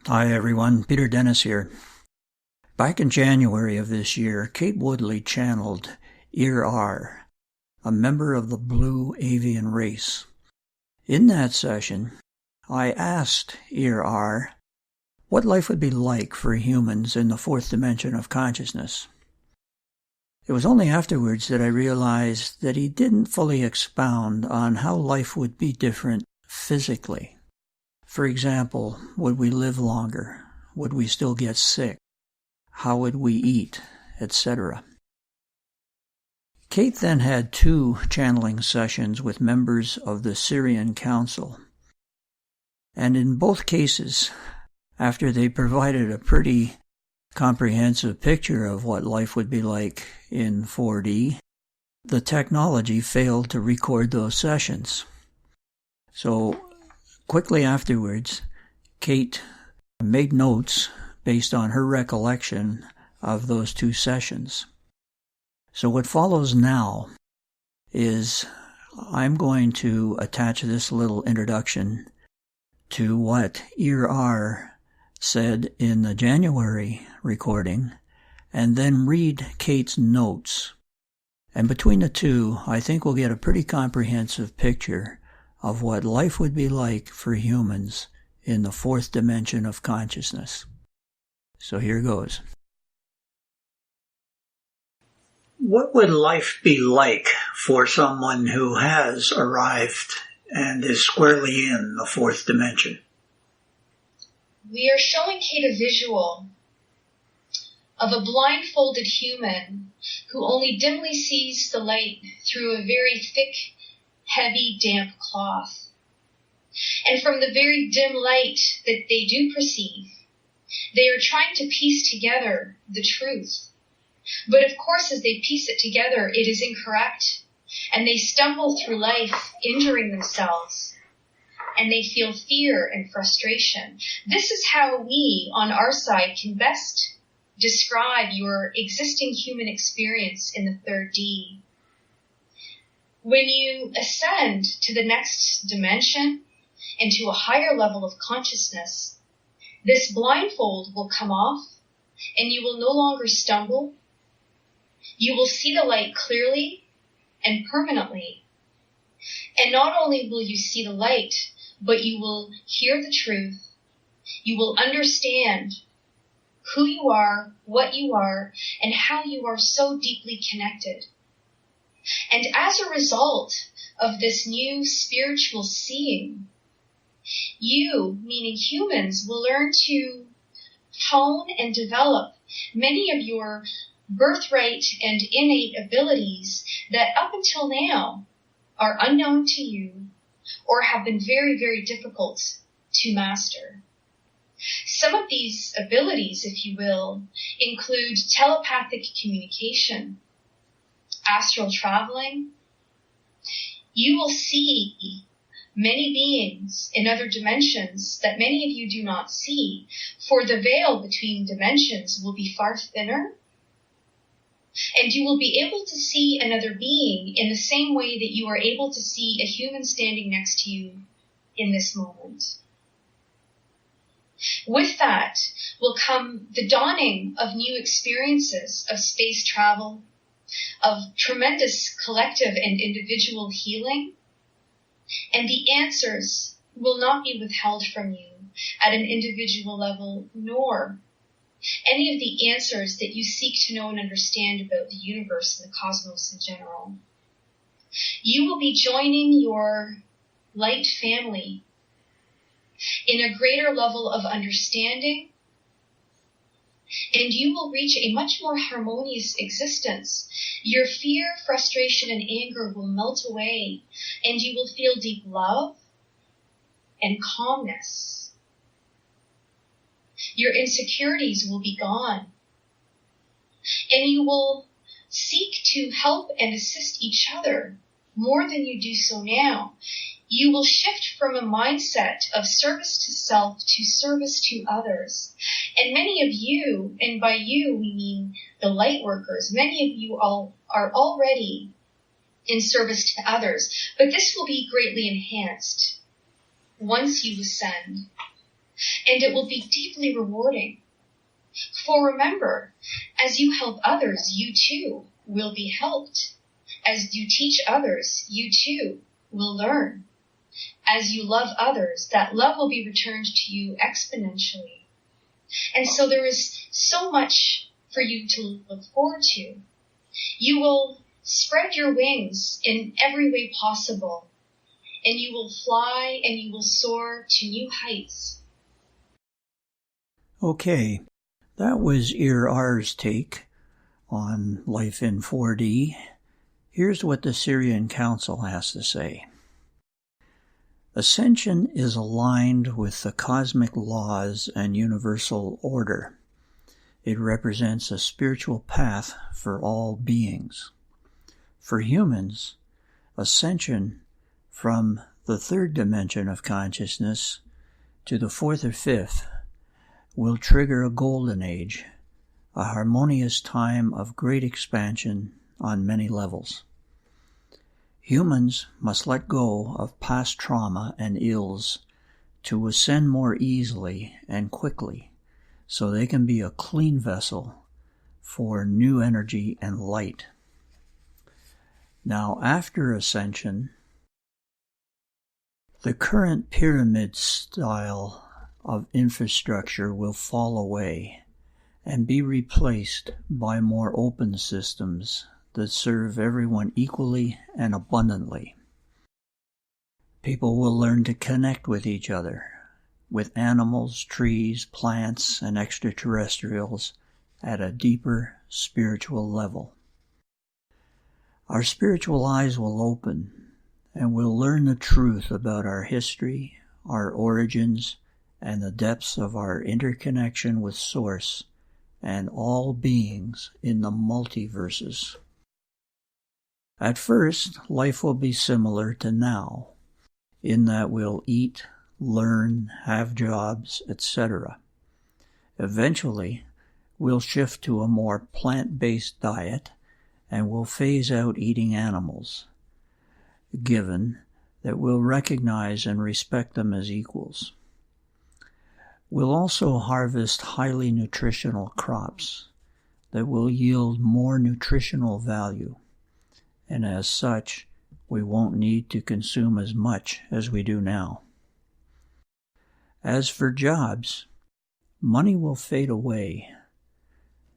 Hi everyone, Peter Dennis here. Back in January of this year, Kate Woodley channeled Eir Ar, a member of the blue avian race. In that session, I asked Eir Ar what life would be like for humans in the fourth dimension of consciousness. It was only afterwards that I realized that he didn't fully expound on how life would be different physically. For example, would we live longer? Would we still get sick? How would we eat? Etc. Kate then had 2 channeling sessions with members of the Syrian Council. And in both cases, after they provided a pretty comprehensive picture of what life would be like in 4D, the technology failed to record those sessions. So, quickly afterwards, Kate made notes based on her recollection of those 2 sessions. So what follows now is I'm going to attach this little introduction to what Eir Ar said in the January recording, and then read Kate's notes. And between the 2, I think we'll get a pretty comprehensive picture of what life would be like for humans in the fourth dimension of consciousness. So here goes. What would life be like for someone who has arrived and is squarely in the fourth dimension? We are showing Kate a visual of a blindfolded human who only dimly sees the light through a very thick, heavy, damp cloth. And from the very dim light that they do perceive, they are trying to piece together the truth. But of course, as they piece it together, it is incorrect, and they stumble through life, injuring themselves, and they feel fear and frustration. This is how we, on our side, can best describe your existing human experience in the 3D. When you ascend to the next dimension and to a higher level of consciousness, this blindfold will come off and you will no longer stumble. You will see the light clearly and permanently. And not only will you see the light, but you will hear the truth. You will understand who you are, what you are, and how you are so deeply connected. And as a result of this new spiritual seeing, you, meaning humans, will learn to hone and develop many of your birthright and innate abilities that up until now are unknown to you or have been very, very difficult to master. Some of these abilities, if you will, include telepathic communication, astral traveling. You will see many beings in other dimensions that many of you do not see, for the veil between dimensions will be far thinner, and you will be able to see another being in the same way that you are able to see a human standing next to you in this moment. With that will come the dawning of new experiences of space travel, of tremendous collective and individual healing, and the answers will not be withheld from you at an individual level, nor any of the answers that you seek to know and understand about the universe and the cosmos in general. You will be joining your light family in a greater level of understanding, and you will reach a much more harmonious existence. Your fear, frustration, and anger will melt away, and you will feel deep love and calmness. Your insecurities will be gone, and you will seek to help and assist each other more than you do so now. You will shift from a mindset of service to self to service to others. And many of you, and by you we mean the light workers, many of you all are already in service to others. But this will be greatly enhanced once you ascend. and it will be deeply rewarding. For remember, as you help others, you too will be helped. As you teach others, you too will learn. As you love others, that love will be returned to you exponentially. And so there is so much for you to look forward to. You will spread your wings in every way possible, and you will fly and you will soar to new heights. Okay, that was Eir Ar's take on life in 4D. Here's what the Syrian Council has to say. Ascension is aligned with the cosmic laws and universal order. It represents a spiritual path for all beings. For humans, ascension from the third dimension of consciousness to the fourth or fifth will trigger a golden age, a harmonious time of great expansion on many levels. Humans must let go of past trauma and ills to ascend more easily and quickly, so they can be a clean vessel for new energy and light. Now, after ascension, the current pyramid style of infrastructure will fall away and be replaced by more open systems that serve everyone equally and abundantly. People will learn to connect with each other, with animals, trees, plants, and extraterrestrials at a deeper spiritual level. Our spiritual eyes will open, and we'll learn the truth about our history, our origins, and the depths of our interconnection with Source and all beings in the multiverses. At first, life will be similar to now, in that we'll eat, learn, have jobs, etc. Eventually, we'll shift to a more plant-based diet and we'll phase out eating animals, given that we'll recognize and respect them as equals. We'll also harvest highly nutritional crops that will yield more nutritional value, and as such, we won't need to consume as much as we do now. As for jobs, money will fade away.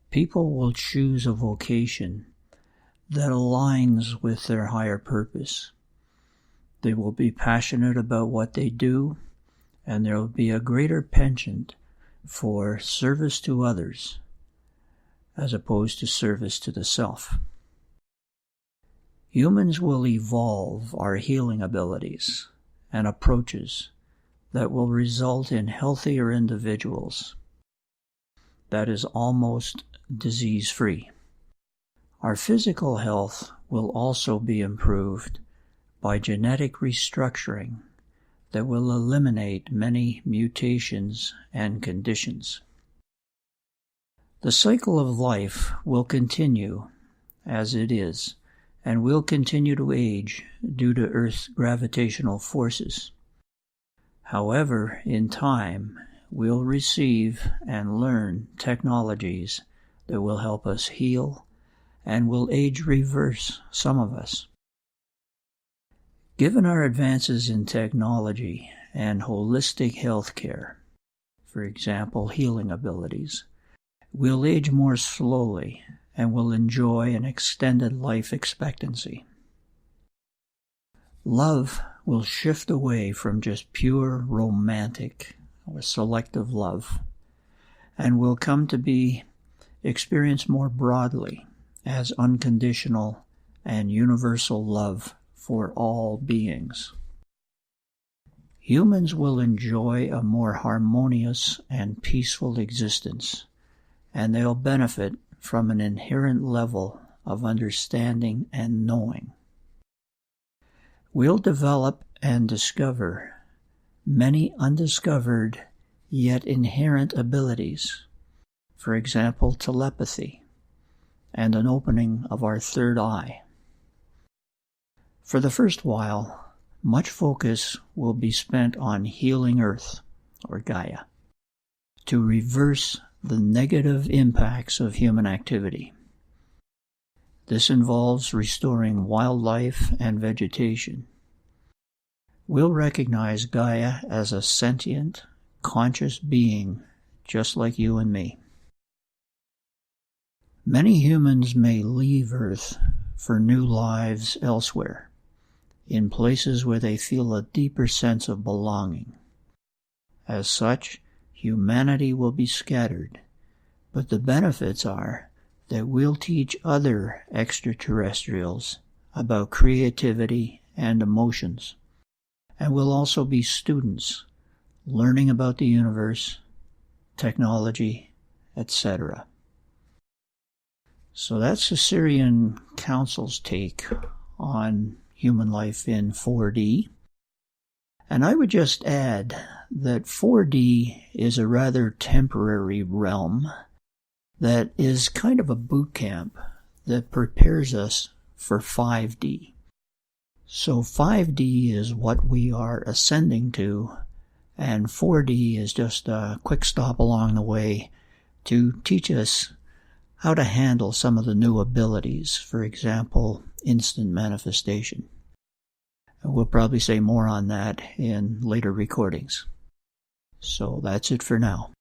People will choose a vocation that aligns with their higher purpose. They will be passionate about what they do, and there will be a greater penchant for service to others as opposed to service to the self. Humans will evolve our healing abilities and approaches that will result in healthier individuals. That is almost disease-free. Our physical health will also be improved by genetic restructuring that will eliminate many mutations and conditions. The cycle of life will continue as it is, and will continue to age due to Earth's gravitational forces. However, in time, we'll receive and learn technologies that will help us heal and will age reverse some of us. Given our advances in technology and holistic health care, for example, healing abilities, we'll age more slowly and will enjoy an extended life expectancy. Love will shift away from just pure romantic or selective love and will come to be experienced more broadly as unconditional and universal love for all beings. Humans will enjoy a more harmonious and peaceful existence, and they'll benefit from an inherent level of understanding and knowing. We'll develop and discover many undiscovered yet inherent abilities, for example, telepathy, and an opening of our third eye. For the first while, much focus will be spent on healing Earth, or Gaia, to reverse the negative impacts of human activity. This involves restoring wildlife and vegetation. We'll recognize Gaia as a sentient, conscious being just like you and me. Many humans may leave Earth for new lives elsewhere, in places where they feel a deeper sense of belonging. As such, humanity will be scattered, but the benefits are that we'll teach other extraterrestrials about creativity and emotions, and we'll also be students, learning about the universe, technology, etc. So that's the Syrian Council's take on human life in 4D. And I would just add that 4D is a rather temporary realm that is kind of a boot camp that prepares us for 5D. So 5D is what we are ascending to, and 4D is just a quick stop along the way to teach us how to handle some of the new abilities, for example, instant manifestation. We'll probably say more on that in later recordings. So that's it for now.